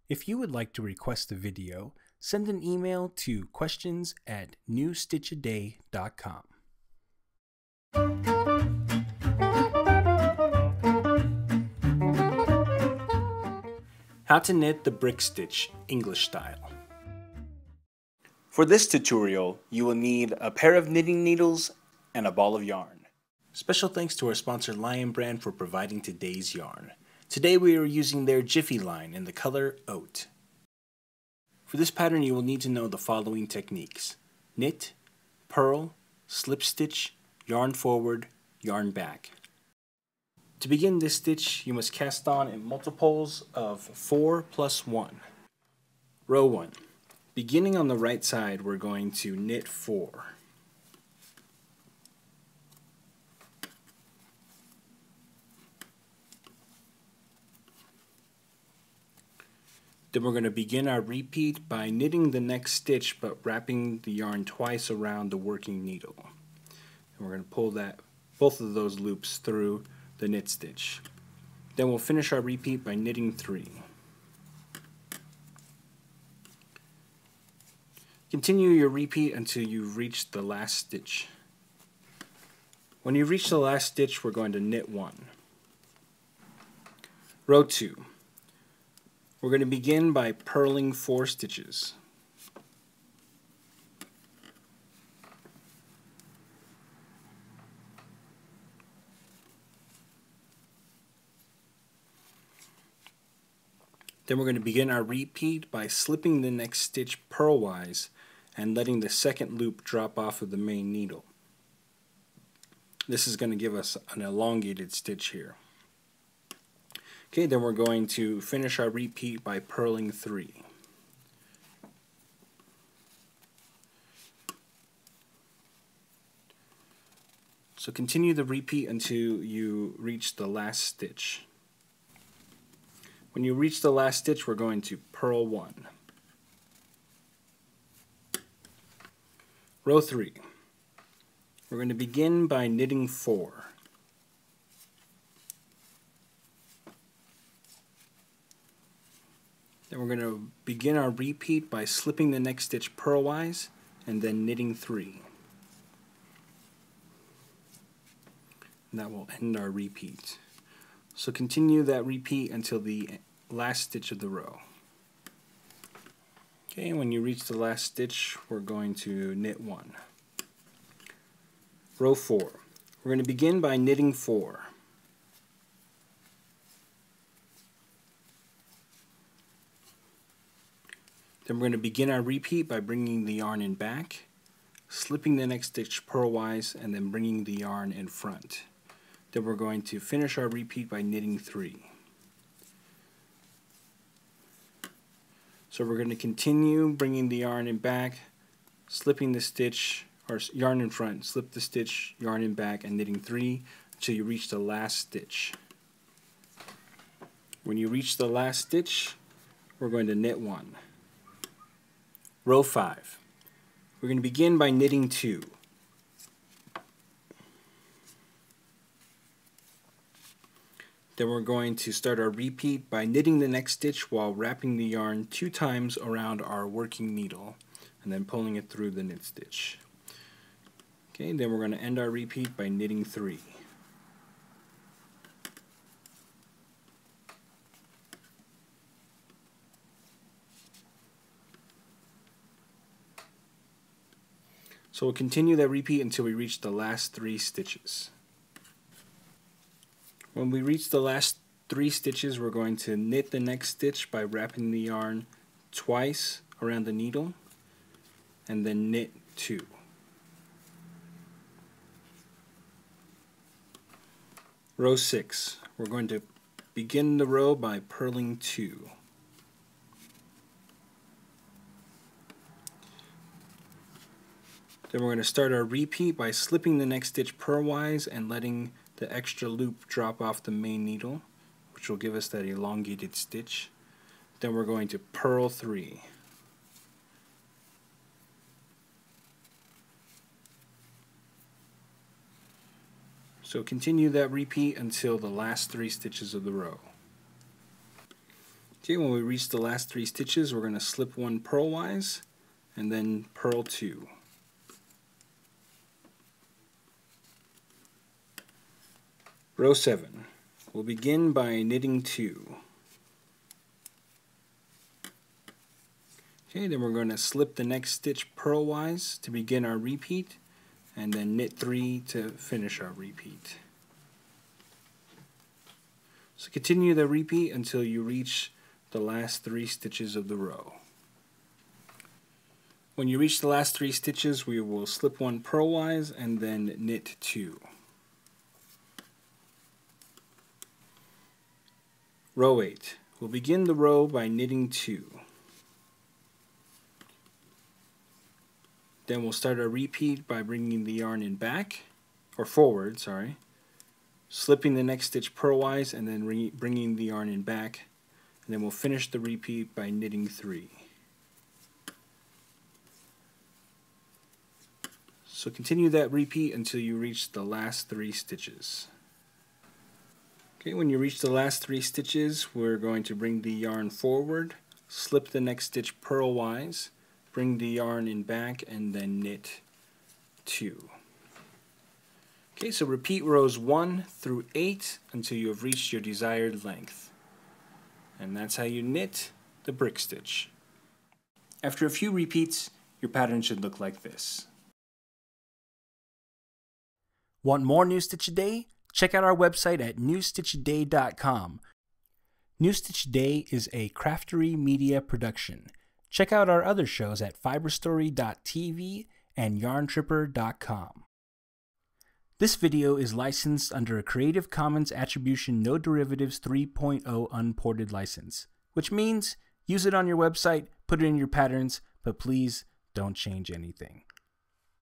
If you would like to request a video, send an email to questions@newstitchaday.com. How to knit the brick stitch English style. For this tutorial, you will need a pair of knitting needles and a ball of yarn. Special thanks to our sponsor Lion Brand for providing today's yarn. Today we are using their Jiffy line in the color Oat. For this pattern you will need to know the following techniques: knit, purl, slip stitch, yarn forward, yarn back. To begin this stitch you must cast on in multiples of 4 plus 1. Row 1. Beginning on the right side we're going to knit 4. Then we're going to begin our repeat by knitting the next stitch but wrapping the yarn twice around the working needle. And we're going to pull both of those loops through the knit stitch. Then we'll finish our repeat by knitting 3. Continue your repeat until you've reached the last stitch. When you reach the last stitch we're going to knit 1. Row 2. We're going to begin by purling 4 stitches. Then we're going to begin our repeat by slipping the next stitch purlwise and letting the second loop drop off of the main needle. This is going to give us an elongated stitch here. Okay, then we're going to finish our repeat by purling 3. So continue the repeat until you reach the last stitch. When you reach the last stitch we're going to purl 1. Row 3. We're going to begin by knitting 4. Then we're going to begin our repeat by slipping the next stitch purlwise and then knitting 3. And that will end our repeat. So continue that repeat until the last stitch of the row. Okay, when you reach the last stitch we're going to knit 1. Row 4. We're going to begin by knitting 4. Then we're going to begin our repeat by bringing the yarn in back, slipping the next stitch purlwise, and then bringing the yarn in front. Then we're going to finish our repeat by knitting 3. So we're going to continue bringing the yarn in back, slipping the stitch, or yarn in front, slip the stitch, yarn in back, and knitting 3 until you reach the last stitch. When you reach the last stitch, we're going to knit 1. Row 5. We're going to begin by knitting 2. Then we're going to start our repeat by knitting the next stitch while wrapping the yarn 2 times around our working needle and then pulling it through the knit stitch. Okay, then we're going to end our repeat by knitting 3. So we'll continue that repeat until we reach the last 3 stitches. When we reach the last 3 stitches we're going to knit the next stitch by wrapping the yarn twice around the needle and then knit 2. Row 6. We're going to begin the row by purling 2. Then we're going to start our repeat by slipping the next stitch purlwise and letting the extra loop drop off the main needle, which will give us that elongated stitch. Then we're going to purl 3. So continue that repeat until the last 3 stitches of the row. Okay, when we reach the last 3 stitches, we're going to slip 1 purlwise and then purl 2. Row 7. We'll begin by knitting 2. Okay, then we're going to slip the next stitch purlwise to begin our repeat, and then knit 3 to finish our repeat. So continue the repeat until you reach the last 3 stitches of the row. When you reach the last 3 stitches, we will slip 1 purlwise and then knit 2. Row 8. We'll begin the row by knitting 2. Then we'll start our repeat by bringing the yarn in back, or forward, sorry, slipping the next stitch purlwise and then bringing the yarn in back, and then we'll finish the repeat by knitting 3. So continue that repeat until you reach the last 3 stitches. Okay, when you reach the last 3 stitches, we're going to bring the yarn forward, slip the next stitch purlwise, bring the yarn in back, and then knit 2. Okay, so repeat rows 1 through 8 until you have reached your desired length. And that's how you knit the brick stitch. After a few repeats, your pattern should look like this. Want more New Stitch a Day? Check out our website at newstitchaday.com. New Stitch a Day is a Craftery Media production. Check out our other shows at fiberstory.tv and yarntripper.com. This video is licensed under a Creative Commons Attribution No Derivatives 3.0 unported license, which means use it on your website, put it in your patterns, but please don't change anything.